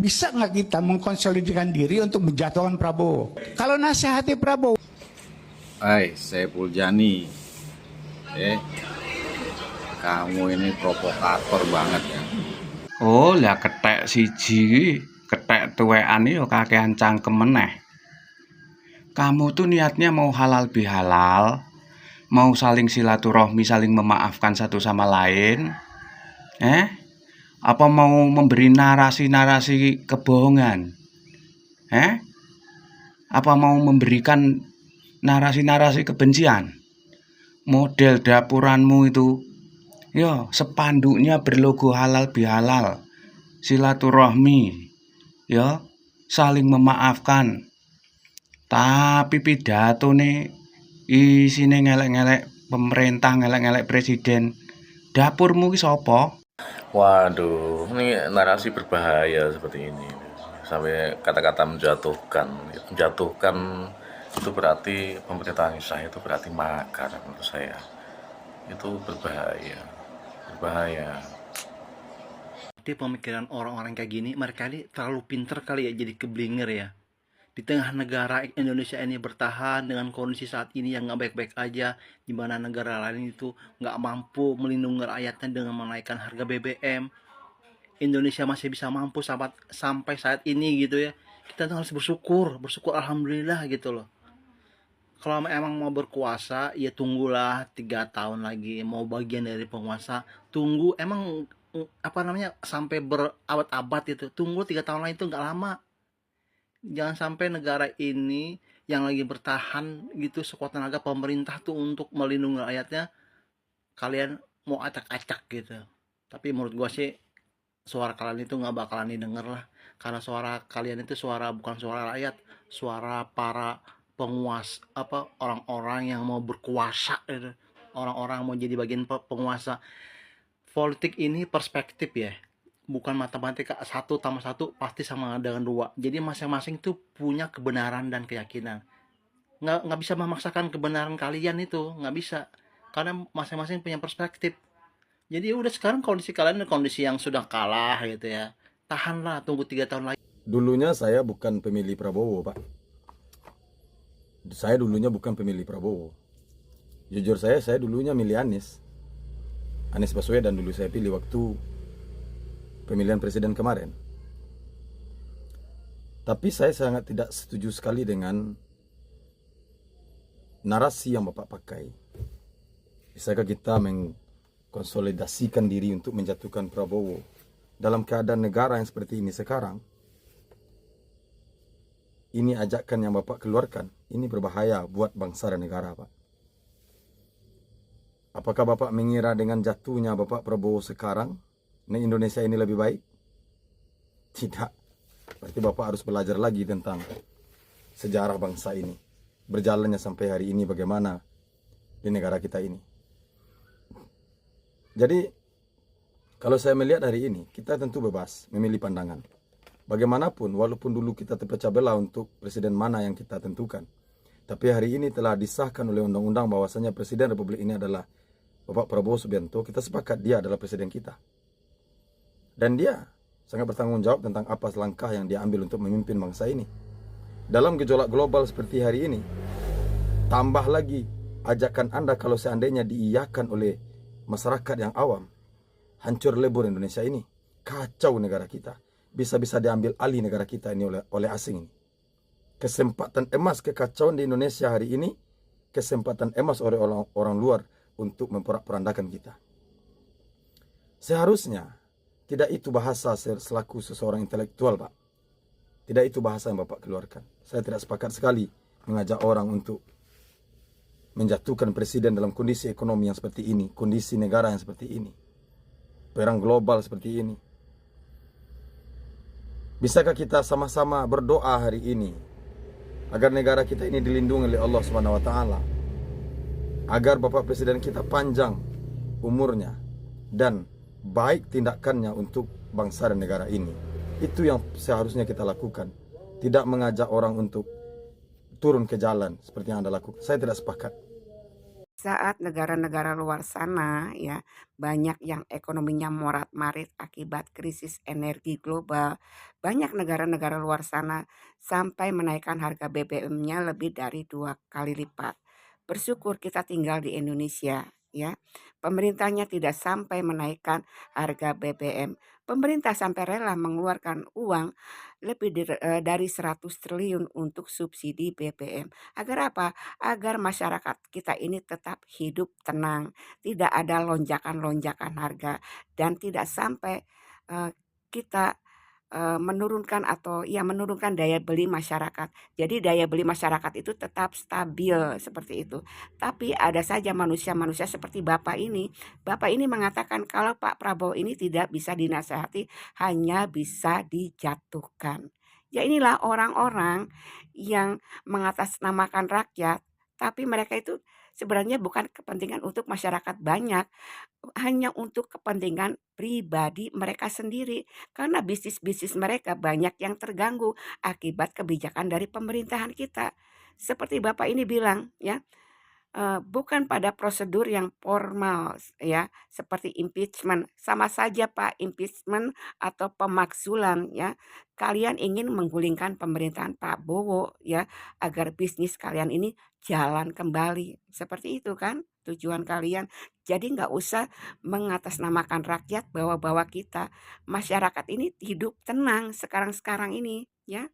Bisa nggak kita mengkonsolidasikan diri untuk menjatuhkan Prabowo? Kalau nasihati Prabowo, Hai, saya Puljani. Kamu ini provokator banget ya. Oh, lah kethek siji, kethek tuwekan yo kakehan cangkem meneh. Kamu tuh niatnya mau halal bihalal, mau saling silaturahmi, saling memaafkan satu sama lain. Apa mau memberi narasi-narasi kebohongan? Apa mau memberikan narasi-narasi kebencian? Model dapuranmu itu, yo spanduknya berlogo halal bihalal, silaturahmi, yo saling memaafkan. Tapi pidato nih isine ngelek-ngelek pemerintah, ngelek-ngelek presiden. Dapurmu ki sapa? Waduh, ini narasi berbahaya seperti ini. Sampai kata-kata menjatuhkan. Menjatuhkan itu berarti pemerintahan saya itu berarti makar menurut saya. Itu berbahaya. Berbahaya. Jadi pemikiran orang-orang kayak gini, mereka ini terlalu pinter kali ya jadi keblinger ya. Di tengah negara Indonesia ini bertahan dengan kondisi saat ini yang nggak baik-baik aja, di mana negara lain itu nggak mampu melindungi rakyatnya dengan menaikkan harga BBM. Indonesia masih bisa mampu sampai saat ini gitu ya. Kita tuh harus bersyukur alhamdulillah gitu loh. Kalau emang mau berkuasa ya tunggulah 3 tahun lagi, mau bagian dari penguasa tunggu emang sampai berabad-abad itu, tunggu 3 tahun lagi itu nggak lama. Jangan sampai negara ini yang lagi bertahan gitu sekuat tenaga pemerintah tuh untuk melindungi rakyatnya, kalian mau acak-acak gitu. Tapi menurut gua sih suara kalian itu nggak bakalan didengar lah, karena suara kalian itu bukan suara rakyat, suara para penguasa, orang-orang yang mau berkuasa gitu. Orang-orang mau jadi bagian penguasa. Politik ini perspektif ya, bukan matematika, 1+1 pasti sama dengan 2. Jadi masing-masing tuh punya kebenaran dan keyakinan. Nggak bisa memaksakan kebenaran kalian itu, nggak bisa, karena masing-masing punya perspektif. Jadi udah, sekarang kondisi kalian kondisi yang sudah kalah gitu ya, tahanlah, tunggu 3 tahun lagi. Dulunya saya bukan pemilih Prabowo, Pak. Saya dulunya bukan pemilih Prabowo. Jujur saya dulunya milih Anies Baswedan dulu saya pilih waktu pemilihan presiden kemarin. Tapi saya sangat tidak setuju sekali dengan narasi yang Bapak pakai. Bisakah kita mengkonsolidasikan diri untuk menjatuhkan Prabowo dalam keadaan negara yang seperti ini sekarang? Ini ajakan yang Bapak keluarkan, ini berbahaya buat bangsa dan negara, Pak. Apakah Bapak mengira dengan jatuhnya Bapak Prabowo sekarang, Indonesia ini lebih baik? Tidak. Berarti Bapak harus belajar lagi tentang sejarah bangsa ini. Berjalannya sampai hari ini bagaimana di negara kita ini. Jadi, kalau saya melihat hari ini, kita tentu bebas memilih pandangan. Bagaimanapun, walaupun dulu kita terpecah belah untuk presiden mana yang kita tentukan. Tapi hari ini telah disahkan oleh undang-undang bahwasanya Presiden Republik ini adalah Bapak Prabowo Subianto. Kita sepakat dia adalah presiden kita. Dan dia sangat bertanggung jawab tentang apa langkah yang dia ambil untuk memimpin bangsa ini. Dalam gejolak global seperti hari ini, tambah lagi ajakan Anda kalau seandainya diiyakan oleh masyarakat yang awam, hancur lebur Indonesia ini. Kacau negara kita. Bisa-bisa diambil alih negara kita ini oleh asing ini. Kesempatan emas kekacauan di Indonesia hari ini, kesempatan emas oleh orang luar untuk memporak-porandakan kita. Seharusnya tidak itu bahasa selaku seseorang intelektual, Pak. Tidak itu bahasa yang Bapak keluarkan. Saya tidak sepakat sekali mengajak orang untuk menjatuhkan presiden dalam kondisi ekonomi yang seperti ini, kondisi negara yang seperti ini, perang global seperti ini. Bisakah kita sama-sama berdoa hari ini agar negara kita ini dilindungi oleh Allah Subhanahu wa taala? Agar Bapak Presiden kita panjang umurnya dan baik tindakannya untuk bangsa dan negara ini. Itu yang seharusnya kita lakukan. Tidak mengajak orang untuk turun ke jalan seperti yang Anda lakukan. Saya tidak sepakat. saat negara-negara luar sana ya banyak yang ekonominya morat-marit akibat krisis energi global, banyak negara-negara luar sana sampai menaikkan harga BBM-nya lebih dari 2 kali lipat. Bersyukur kita tinggal di Indonesia ya. Pemerintahnya tidak sampai menaikkan harga BBM. Pemerintah sampai rela mengeluarkan uang lebih dari 100 triliun untuk subsidi BBM. Agar apa? Agar masyarakat kita ini tetap hidup tenang, tidak ada lonjakan-lonjakan harga dan tidak sampai kita menurunkan atau ya menurunkan daya beli masyarakat. Jadi daya beli masyarakat itu tetap stabil seperti itu. Tapi ada saja manusia-manusia seperti Bapak ini. Bapak ini mengatakan kalau Pak Prabowo ini tidak bisa dinasehati, hanya bisa dijatuhkan. Ya inilah orang-orang yang mengatasnamakan rakyat, tapi mereka itu sebenarnya bukan kepentingan untuk masyarakat banyak, hanya untuk kepentingan pribadi mereka sendiri. Karena bisnis-bisnis mereka banyak yang terganggu akibat kebijakan dari pemerintahan kita. Seperti Bapak ini bilang ya, bukan pada prosedur yang formal ya, seperti impeachment. Sama saja Pak, impeachment atau pemakzulan ya. Kalian ingin menggulingkan pemerintahan Pak Bowo ya, agar bisnis kalian ini jalan kembali. Seperti itu kan tujuan kalian. Jadi nggak usah mengatasnamakan rakyat, bawa-bawa kita. Masyarakat ini hidup tenang sekarang-sekarang ini ya.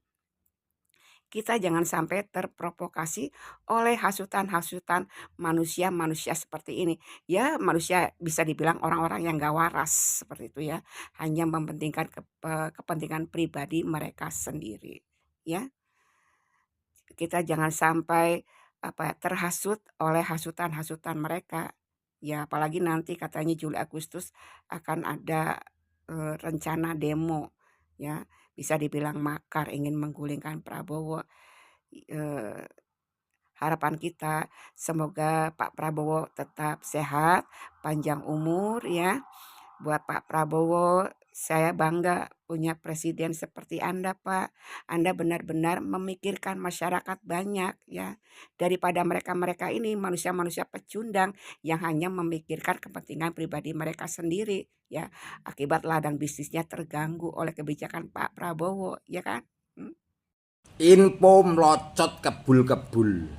Kita jangan sampai terprovokasi oleh hasutan-hasutan manusia-manusia seperti ini. Ya manusia bisa dibilang orang-orang yang gak waras seperti itu ya. Hanya mementingkan kepentingan pribadi mereka sendiri. Ya, kita jangan sampai terhasut oleh hasutan-hasutan mereka. Ya apalagi nanti katanya Juli Agustus akan ada rencana demo ya, bisa dibilang makar ingin menggulingkan Prabowo. Eh, Harapan kita semoga Pak Prabowo tetap sehat, panjang umur ya. Buat Pak Prabowo, saya bangga punya presiden seperti Anda, Pak. Anda benar-benar memikirkan masyarakat banyak ya. Daripada mereka-mereka ini manusia-manusia pecundang yang hanya memikirkan kepentingan pribadi mereka sendiri ya. Akibat ladang bisnisnya terganggu oleh kebijakan Pak Prabowo, ya kan? Info mlocot kebul-kebul.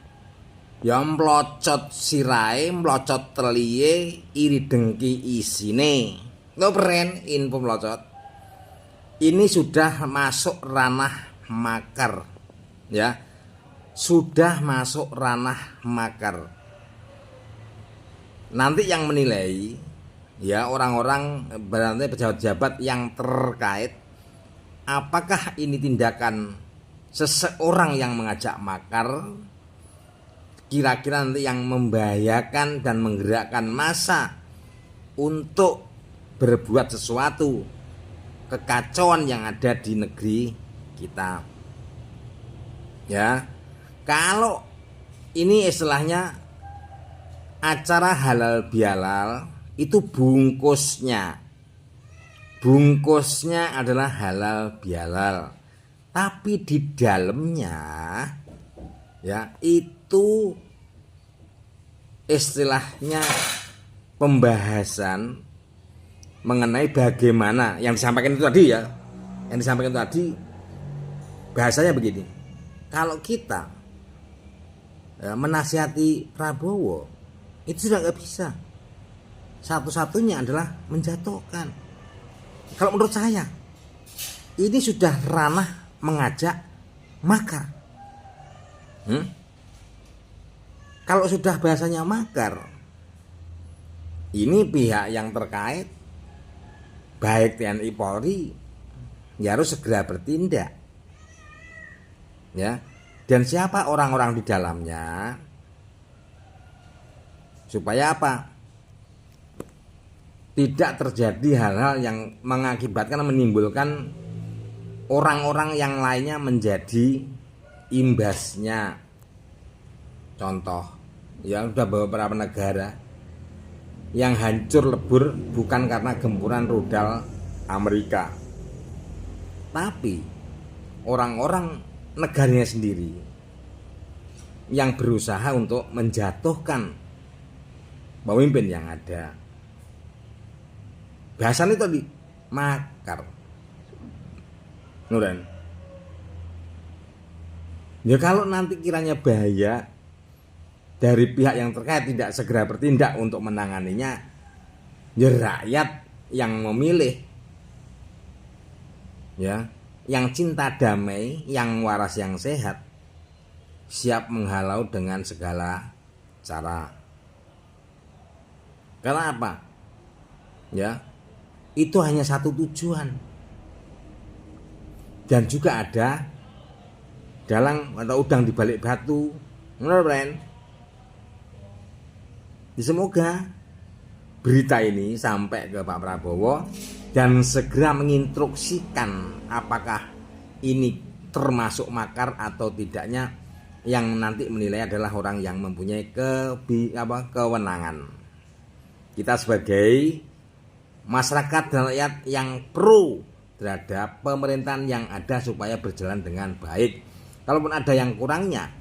Ya mlocot sirahe, mlocot teliye, iri dengki isine. Lo keren info mlocot. Ini sudah masuk ranah makar. Ya. Sudah masuk ranah makar. Nanti yang menilai ya orang-orang berarti pejabat-pejabat yang terkait, apakah ini tindakan seseorang yang mengajak makar, kira-kira nanti yang membahayakan dan menggerakkan massa untuk berbuat sesuatu kekacauan yang ada di negeri kita. Ya, kalau ini istilahnya acara halal bihalal, itu bungkusnya adalah halal bihalal, tapi di dalamnya ya itu istilahnya pembahasan mengenai bagaimana yang disampaikan itu tadi ya. Yang disampaikan itu tadi bahasanya begini. Kalau kita menasihati Prabowo itu sudah nggak bisa. Satu-satunya adalah menjatuhkan. Kalau menurut saya ini sudah ranah mengajak makar. Kalau sudah bahasanya makar, ini pihak yang terkait baik TNI Polri ya harus segera bertindak. Ya. Dan siapa orang-orang di dalamnya? Supaya apa? Tidak terjadi hal-hal yang mengakibatkan menimbulkan orang-orang yang lainnya menjadi imbasnya. Contoh, ya sudah beberapa negara yang hancur lebur bukan karena gempuran rudal Amerika, tapi orang-orang negaranya sendiri yang berusaha untuk menjatuhkan pemimpin yang ada. Bahasan itu tadi makar. Nuren. Ya kalau nanti kiranya bahaya dari pihak yang terkait tidak segera bertindak untuk menanganinya, ya rakyat yang memilih, ya, yang cinta damai, yang waras, yang sehat, siap menghalau dengan segala cara. Karena apa? Ya, itu hanya satu tujuan. Dan juga ada dalang atau udang di balik batu. Menurut Ren, semoga berita ini sampai ke Pak Prabowo dan segera menginstruksikan apakah ini termasuk makar atau tidaknya, yang nanti menilai adalah orang yang mempunyai kewenangan. Kita sebagai masyarakat dan rakyat yang pro terhadap pemerintahan yang ada supaya berjalan dengan baik. Kalaupun ada yang kurangnya,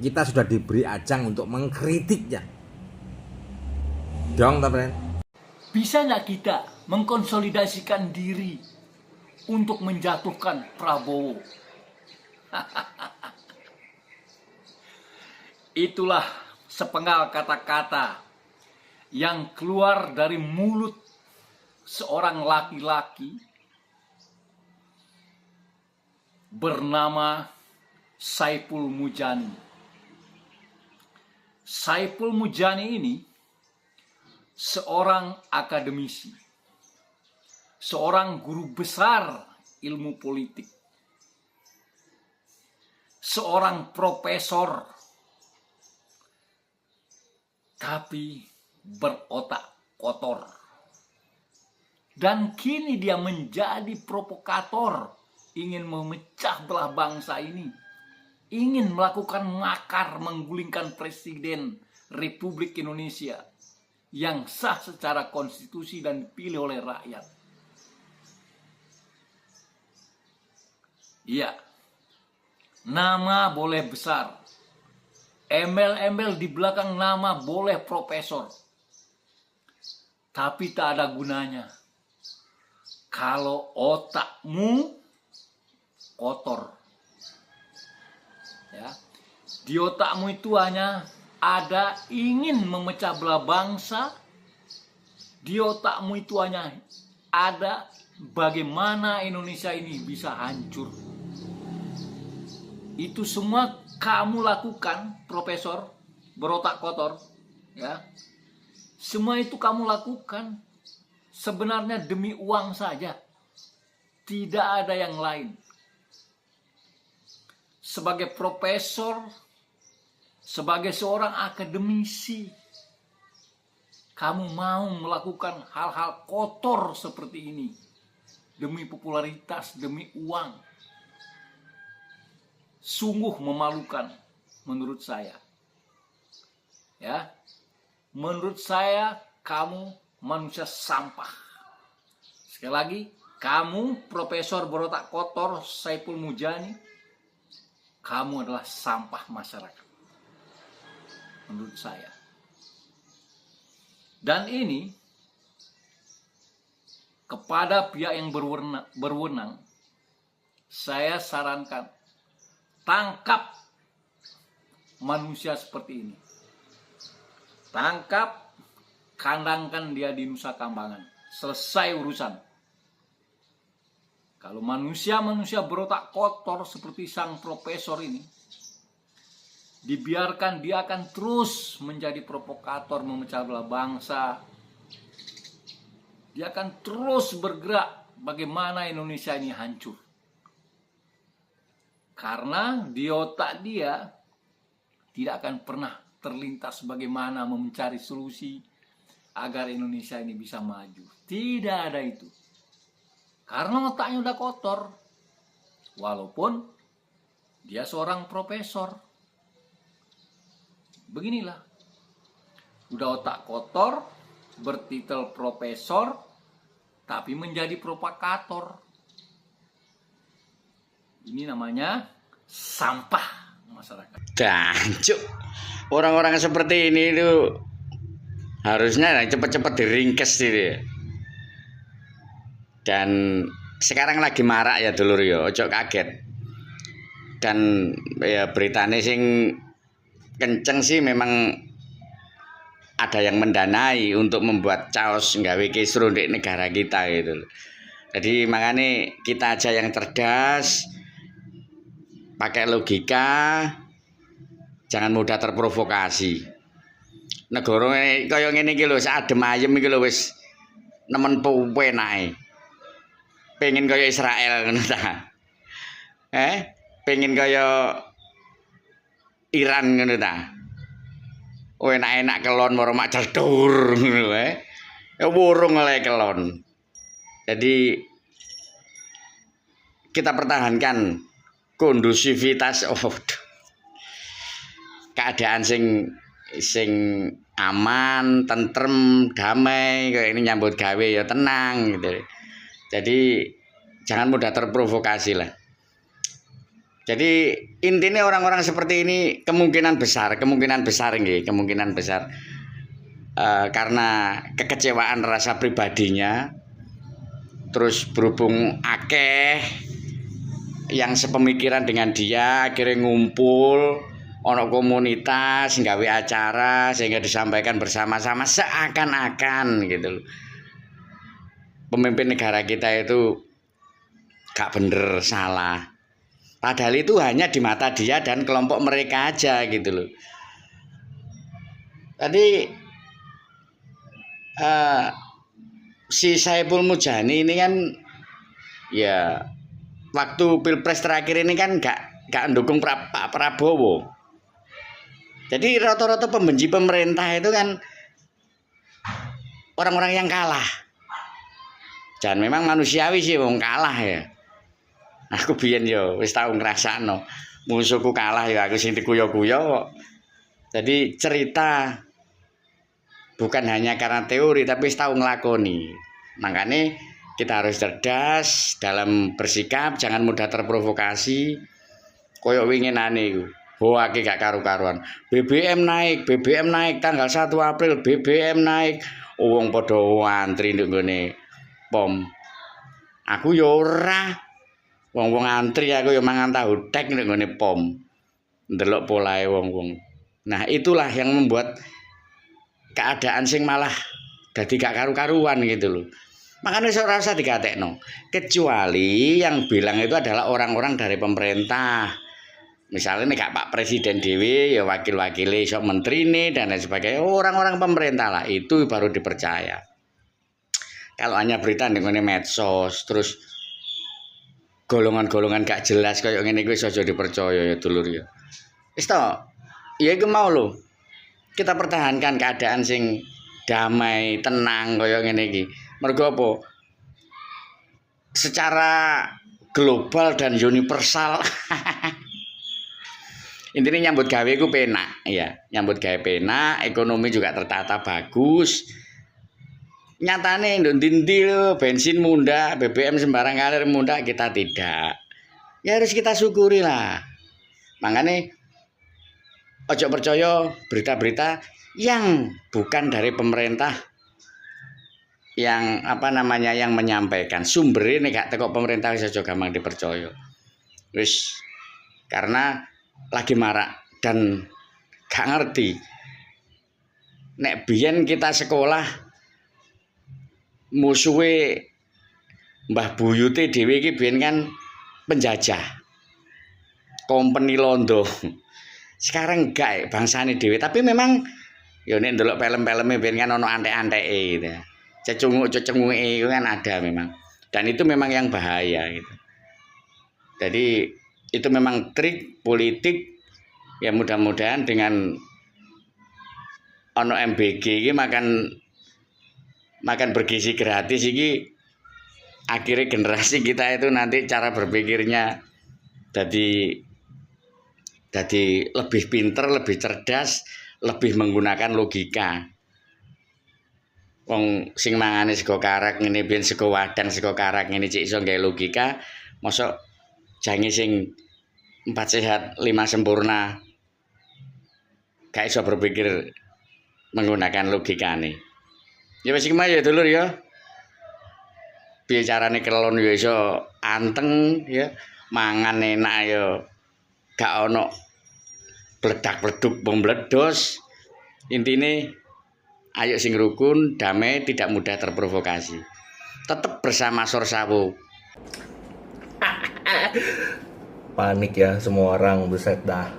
kita sudah diberi ajang untuk mengkritiknya. Dong, Ren. Bisa nggak kita mengkonsolidasikan diri untuk menjatuhkan Prabowo? Itulah sepenggal kata-kata yang keluar dari mulut seorang laki-laki bernama Saiful Mujani. Saiful Mujani ini seorang akademisi, seorang guru besar ilmu politik, seorang profesor, tapi berotak kotor. Dan kini dia menjadi provokator, ingin memecah belah bangsa ini, ingin melakukan makar menggulingkan Presiden Republik Indonesia yang sah secara konstitusi dan dipilih oleh rakyat. Iya, nama boleh besar, embel-embel di belakang nama boleh profesor, tapi tak ada gunanya kalau otakmu kotor. Ya, di otakmu itu hanya ada ingin memecah belah bangsa. Di otakmu itu hanya ada bagaimana Indonesia ini bisa hancur. Itu semua kamu lakukan, profesor berotak kotor, ya. Semua itu kamu lakukan sebenarnya demi uang saja. Tidak ada yang lain. Sebagai profesor, sebagai seorang akademisi, kamu mau melakukan hal-hal kotor seperti ini demi popularitas, demi uang. Sungguh memalukan menurut saya. Ya. Menurut saya kamu manusia sampah. Sekali lagi, kamu profesor berotak kotor Saiful Mujani, kamu adalah sampah masyarakat. Menurut saya. Dan ini kepada pihak yang berwenang, saya sarankan tangkap manusia seperti ini. Tangkap, kandangkan dia di Nusa Kambangan. Selesai urusan. Kalau manusia-manusia berotak kotor seperti sang profesor ini, dibiarkan, dia akan terus menjadi provokator memecah belah bangsa. Dia akan terus bergerak bagaimana Indonesia ini hancur. Karena di otak dia tidak akan pernah terlintas bagaimana mencari solusi agar Indonesia ini bisa maju. Tidak ada itu. Karena otaknya udah kotor. Walaupun dia seorang profesor. Beginilah. Udah otak kotor, bertitel profesor, tapi menjadi provokator. Ini namanya sampah masyarakat. Dancuk. Orang-orang seperti ini itu Harusnya cepet-cepet diringkes gitu ya. Dan sekarang lagi marak ya dulur ya, ojo kaget. Dan ya beritanya sing kenceng sih memang ada yang mendanai untuk membuat chaos nggawe kisruh di negara kita gitu. Jadi makanya kita aja yang cerdas, pakai logika, jangan mudah terprovokasi. Negara kaya ngene iki lho, adem ayem iki lho wis nemen penake. Pengen kaya Israel ngono ta. Pengen kaya Iran ngono ta. Oh enak-enak kelon moro mak celdur ngono wae. Ya wurung oleh kelon. Jadi kita pertahankan kondusivitas keadaan sing aman, tentrem, damai kayak ini nyambut gawe ya tenang gitu. Jadi jangan mudah terprovokasi lah. Jadi intinya orang-orang seperti ini kemungkinan besar karena kekecewaan rasa pribadinya, terus berhubung akeh yang sepemikiran dengan dia akhirnya ngumpul ono komunitas nggawe acara sehingga disampaikan bersama-sama seakan-akan gitu loh. Pemimpin negara kita itu gak bener, salah. Padahal itu hanya di mata dia dan kelompok mereka aja gitu loh. Tadi si Saiful Mujani ini kan ya waktu Pilpres terakhir ini kan gak mendukung Pak Prabowo. Jadi rata-rata pembenci pemerintah itu kan orang-orang yang kalah. Dan memang manusiawi sih wong kalah ya. Aku biyen yo wis tau ngrasakno musuhku kalah ya aku sing dikuyo-kuyo kok. Jadi cerita bukan hanya karena teori tapi wis tau nglakoni. Makanya kita harus cerdas dalam bersikap, jangan mudah terprovokasi. Koyok winginane iku. Hoake gak karu-karuan. BBM naik tanggal 1 April BBM naik. Wong padha antri nduk nggone pom. Aku yo ora. Wong-wong antri aku yo mangan tahu tek nduk nggone pom. Ndelok polahe wong-wong. Nah, itulah yang membuat keadaan sing malah dadi gak karu-karuan gitu loh. Makanya ora usah dikatekno. Kecuali yang bilang itu adalah orang-orang dari pemerintah. Misalnya nih Pak Presiden Dewi, ya wakil-wakilnya, sok menteri nih dan lain sebagainya, orang-orang pemerintah lah itu baru dipercaya. Kalau hanya berita dengan medsos, terus golongan-golongan gak jelas kayak ngene iki aja dipercaya ya dulur ya. Wis to, ya iku mau lho. Kita pertahankan keadaan sing damai, tenang kayak ngene iki. Mergo apa? Secara global dan universal intinya nyambut gawe ku penak ya, nyambut gawe penak, ekonomi juga tertata bagus. Nyatane ndi bensin munda, BBM sembarang kalir munda, kita tidak. Ya harus kita syukuri lah. Makanya ojo percaya berita-berita yang bukan dari pemerintah yang yang menyampaikan sumbernya nek gak teko pemerintah wis aja gampang dipercaya. Wis karena lagi marak dan gak ngerti. Nek biyen kita sekolah musuhe Mbah Buyute dhewe iki biyen kan penjajah. Kompeni Londo. Sekarang enggak bangsane dhewe, tapi memang ya nek ndelok film-filme biyen kan ono antek-anteke gitu. Cecunguk-cecunguke itu kan ada memang. Dan itu memang yang bahaya gitu. Jadi itu memang trik politik ya, mudah-mudahan dengan ono MBG ini makan bergizi gratis ini akhirnya generasi kita itu nanti cara berpikirnya jadi lebih pinter, lebih cerdas, lebih menggunakan logika. Wong sing mangane sego karak ngene biyen sego wadang sego karak ngene cek iso gawe logika, mosok jange sing 4 sehat 5 sempurna gak iso berpikir menggunakan logika nih. Ya wis iki mah ya dulur ya. Piye carane kelon ya iso anteng ya, mangan enak ya. Gak ono bledak-bleduk mbledos. Intine ayo sing rukun, damai, tidak mudah terprovokasi. Tetap bersama Sorsawu. Panik ya semua orang, buset dah.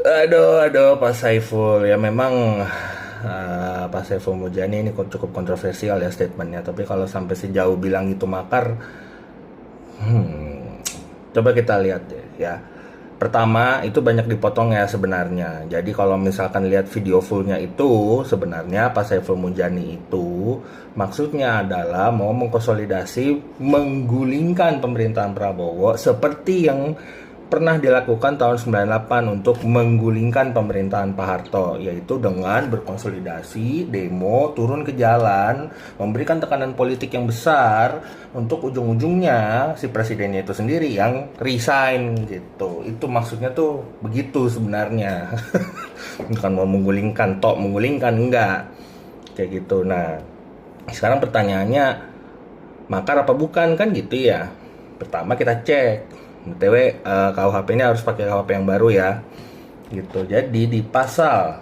Aduh Pak Saiful, ya memang Pak Saiful Mujani ini cukup kontroversial ya statementnya. Tapi kalau sampai sejauh bilang itu makar, coba kita lihat deh ya. Pertama, itu banyak dipotong ya sebenarnya. Jadi kalau misalkan lihat video fullnya itu, sebenarnya Pak Saiful Mujani itu maksudnya adalah mau mengkonsolidasi, menggulingkan pemerintahan Prabowo seperti yang pernah dilakukan tahun 98 untuk menggulingkan pemerintahan Pak Harto, yaitu dengan berkonsolidasi, demo, turun ke jalan, memberikan tekanan politik yang besar untuk ujung-ujungnya si presidennya itu sendiri yang resign gitu. Itu maksudnya tuh begitu sebenarnya. Bukan mau menggulingkan, menggulingkan enggak. Kayak gitu. Nah, sekarang pertanyaannya, makar apa bukan kan gitu ya. Pertama kita cek BTW KUHP ini harus pakai KUHP yang baru ya. Gitu. Jadi di pasal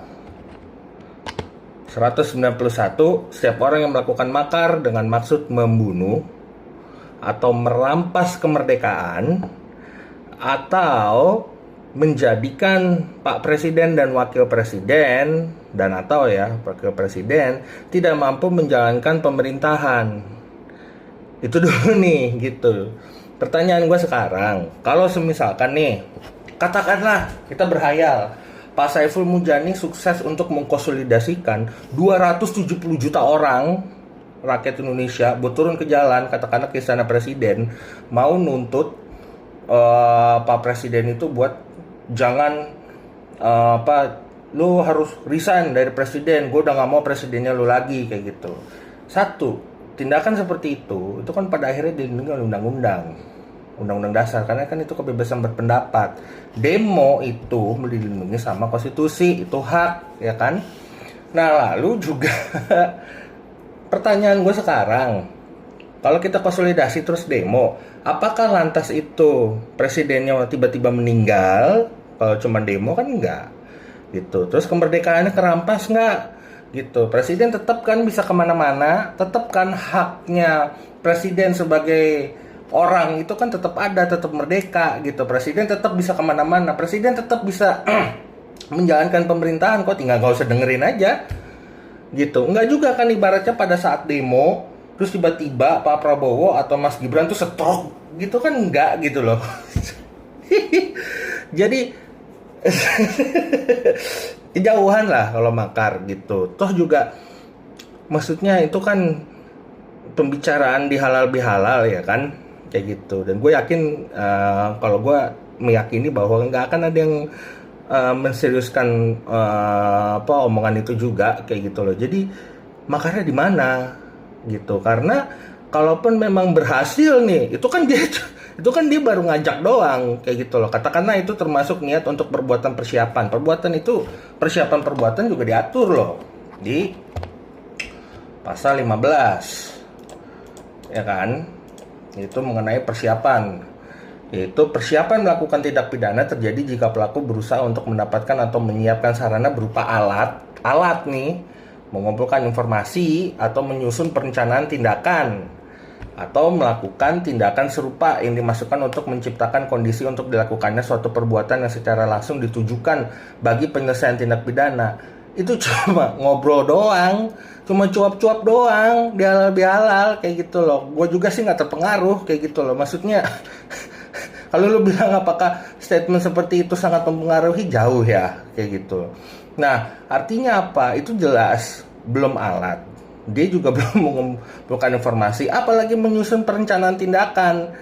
191, setiap orang yang melakukan makar dengan maksud membunuh atau merampas kemerdekaan atau menjadikan Pak Presiden dan Wakil Presiden dan atau ya Wakil Presiden tidak mampu menjalankan pemerintahan. Itu dulu nih gitu. Pertanyaan gue sekarang, kalau semisalkan nih, katakanlah kita berhayal Pak Saiful Mujani sukses untuk mengkonsolidasikan 270 juta orang rakyat Indonesia berturun ke jalan, katakanlah ke istana presiden, mau nuntut Pak Presiden itu buat jangan lu harus resign dari presiden, gue udah gak mau presidennya lu lagi, kayak gitu. Satu, tindakan seperti itu kan pada akhirnya dilindungi oleh undang-undang dasar, karena kan itu kebebasan berpendapat. Demo itu dilindungi sama konstitusi, itu hak, ya kan? Nah, lalu juga pertanyaan gue sekarang, kalau kita konsolidasi terus demo, apakah lantas itu presidennya tiba-tiba meninggal? Kalau cuma demo kan enggak, gitu. Terus kemerdekaannya kerampas enggak? Gitu. Presiden tetap kan bisa kemana-mana, tetap kan haknya presiden sebagai orang itu kan tetap ada, tetap merdeka gitu. Presiden tetap bisa kemana-mana, presiden tetap bisa menjalankan pemerintahan, kok tinggal gak usah dengerin aja gitu. Enggak juga kan ibaratnya pada saat demo terus tiba-tiba Pak Prabowo atau Mas Gibran tuh stroke gitu kan, enggak gitu loh. Jadi kejauhan lah kalau makar gitu. Toh juga maksudnya itu kan pembicaraan di halal bihalal ya kan, kayak gitu. Dan gue yakin kalau gue meyakini bahwa nggak akan ada yang menseriuskan omongan itu juga, kayak gitu loh. Jadi makarnya di mana gitu, karena kalaupun memang berhasil nih, itu kan dia baru ngajak doang, kayak gitu loh. Katakanlah itu termasuk niat untuk perbuatan persiapan. Persiapan perbuatan juga diatur loh di pasal 15. Ya kan? Itu mengenai persiapan. Yaitu persiapan melakukan tindak pidana terjadi jika pelaku berusaha untuk mendapatkan atau menyiapkan sarana berupa alat nih, mengumpulkan informasi atau menyusun perencanaan tindakan, atau melakukan tindakan serupa yang dimaksudkan untuk menciptakan kondisi untuk dilakukannya suatu perbuatan yang secara langsung ditujukan bagi penyelesaian tindak pidana. Itu cuma ngobrol doang, cuma cuap-cuap doang, dihalal-bihalal, kayak gitu loh. Gue juga sih gak terpengaruh, kayak gitu loh. Maksudnya kalau lu bilang apakah statement seperti itu sangat mempengaruhi, jauh ya, kayak gitu. Nah, artinya apa? Itu jelas belum alat. Dia juga belum mengumpulkan informasi, apalagi menyusun perencanaan tindakan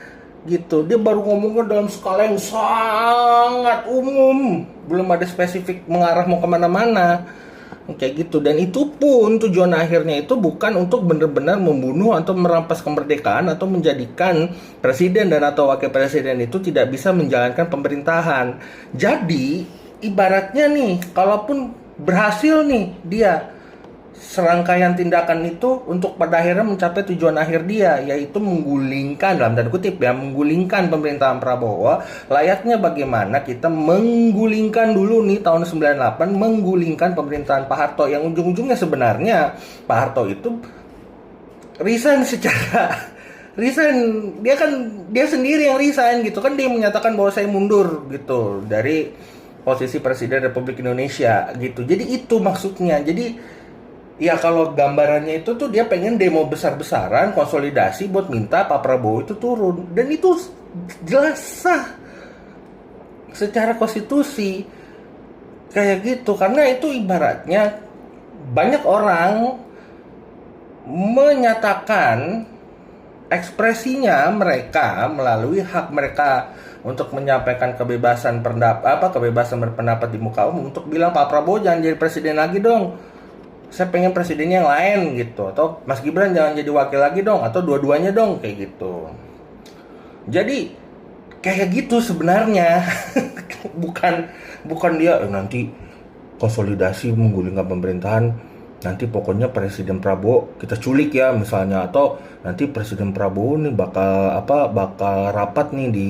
gitu. Dia baru ngomongnya dalam skala yang sangat umum, belum ada spesifik mengarah mau kemana-mana, kayak gitu. Dan itu pun tujuan akhirnya itu bukan untuk benar-benar membunuh atau merampas kemerdekaan atau menjadikan presiden dan atau wakil presiden itu tidak bisa menjalankan pemerintahan. Jadi ibaratnya nih, kalaupun berhasil nih dia serangkaian tindakan itu untuk pada akhirnya mencapai tujuan akhir dia, yaitu menggulingkan, dalam tanda kutip ya, menggulingkan pemerintahan Prabowo. Layaknya bagaimana kita menggulingkan dulu nih tahun 98, menggulingkan pemerintahan Pak Harto, yang ujung-ujungnya sebenarnya Pak Harto itu resign dia sendiri yang resign gitu kan, dia menyatakan bahwa saya mundur gitu dari posisi Presiden Republik Indonesia gitu. Jadi itu maksudnya. Jadi ya kalau gambarannya itu tuh dia pengen demo besar-besaran, konsolidasi buat minta Pak Prabowo itu turun. Dan itu jelas sah secara konstitusi kayak gitu. Karena itu ibaratnya banyak orang menyatakan ekspresinya mereka melalui hak mereka untuk menyampaikan kebebasan berpendapat di muka umum, untuk bilang Pak Prabowo jangan jadi presiden lagi dong, saya pengen presidennya yang lain gitu, atau Mas Gibran jangan jadi wakil lagi dong, atau dua-duanya dong, kayak gitu. Jadi kayak gitu sebenarnya. bukan dia nanti konsolidasi menggulingkan pemerintahan, nanti pokoknya Presiden Prabowo kita culik ya misalnya, atau nanti Presiden Prabowo nih bakal rapat nih di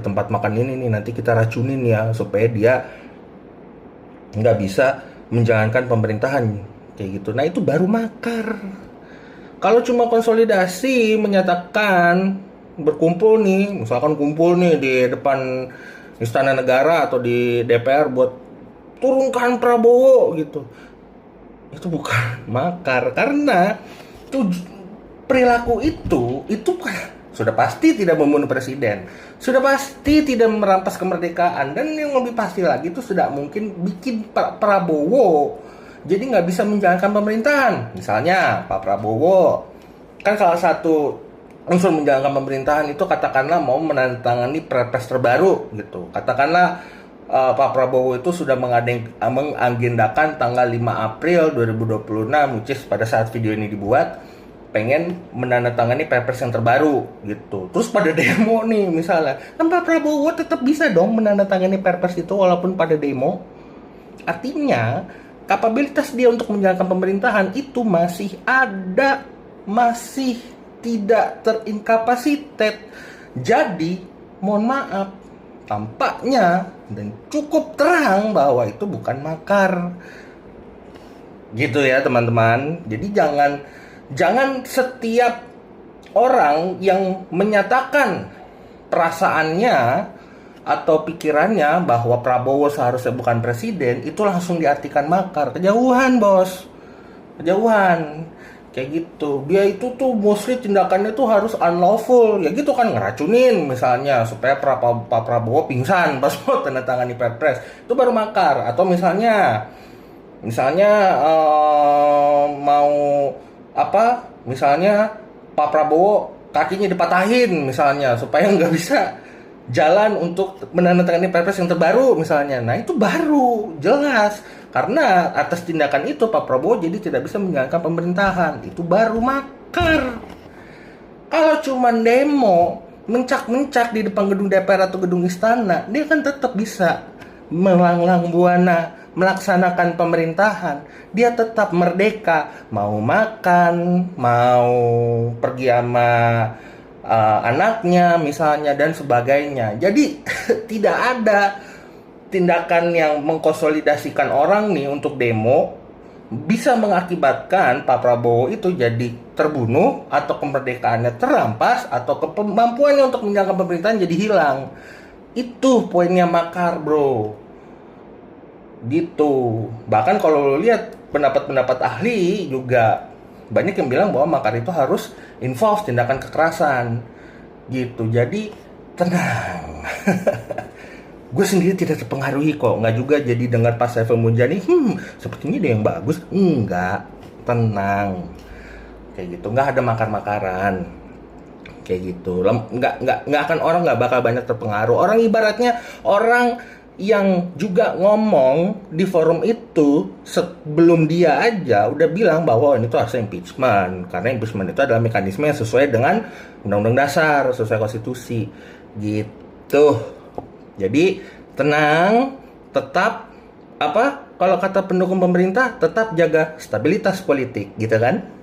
tempat makan ini nih, nanti kita racunin ya supaya dia nggak bisa menjalankan pemerintahan kayak gitu. Nah itu baru makar. Kalau cuma konsolidasi menyatakan berkumpul nih, misalkan kumpul nih di depan Istana Negara atau di DPR buat turunkan Prabowo gitu, itu bukan makar, karena perilaku itu sudah pasti tidak membunuh presiden, sudah pasti tidak merampas kemerdekaan, dan yang lebih pasti lagi itu sudah mungkin bikin Pak Prabowo jadi nggak bisa menjalankan pemerintahan. Misalnya Pak Prabowo kan salah satu unsur menjalankan pemerintahan itu katakanlah mau menandatangani perpres terbaru gitu, katakanlah Pak Prabowo itu sudah mengagendakan tanggal 5 April 2026, which is pada saat video ini dibuat, pengen menandatangani perpres yang terbaru gitu. Terus pada demo nih misalnya, kan Pak Prabowo tetap bisa dong menandatangani perpres itu walaupun pada demo. Artinya kapabilitas dia untuk menjalankan pemerintahan itu masih ada, masih tidak terinkapasitet. Jadi mohon maaf, tampaknya dan cukup terang bahwa itu bukan makar gitu ya teman-teman. Jadi jangan setiap orang yang menyatakan perasaannya atau pikirannya bahwa Prabowo seharusnya bukan presiden itu langsung diartikan makar. Kejauhan bos, kejauhan kayak gitu. Dia itu tuh mostly tindakannya tuh harus unlawful, ya gitu kan, ngeracunin misalnya supaya Pak Prabowo pingsan pas mau tanda tangani perpres, itu baru makar. Atau misalnya misalnya Pak Prabowo kakinya dipatahin misalnya supaya nggak bisa jalan untuk menandatangani perpres yang terbaru misalnya. Nah itu baru jelas, karena atas tindakan itu Pak Prabowo jadi tidak bisa menjalankan pemerintahan. Itu baru makar. Kalau cuma demo mencak-mencak di depan gedung DPR atau gedung istana, dia kan tetap bisa melanglang buana melaksanakan pemerintahan. Dia tetap merdeka, mau makan, mau pergi sama anaknya misalnya dan sebagainya. Jadi tidak ada tindakan yang mengkonsolidasikan orang nih untuk demo bisa mengakibatkan Pak Prabowo itu jadi terbunuh, atau kemerdekaannya terampas, atau kemampuannya untuk menjalankan pemerintahan jadi hilang. Itu poinnya makar bro, gitu. Bahkan kalau lo lihat pendapat-pendapat ahli juga banyak yang bilang bahwa makar itu harus involve tindakan kekerasan gitu. Jadi tenang. Gue sendiri tidak terpengaruhi kok, nggak juga jadi dengar Pak Saiful Mujani sepertinya dia yang bagus. Enggak, tenang kayak gitu. Nggak ada makar-makaran kayak gitu. Nggak akan, orang nggak bakal banyak terpengaruh. Orang ibaratnya orang yang juga ngomong di forum itu sebelum dia aja udah bilang bahwa ini tuh harusnya impeachment, karena impeachment itu adalah mekanisme yang sesuai dengan Undang-Undang Dasar, sesuai konstitusi gitu. Jadi tenang, tetap kalau kata pendukung pemerintah tetap jaga stabilitas politik gitu kan.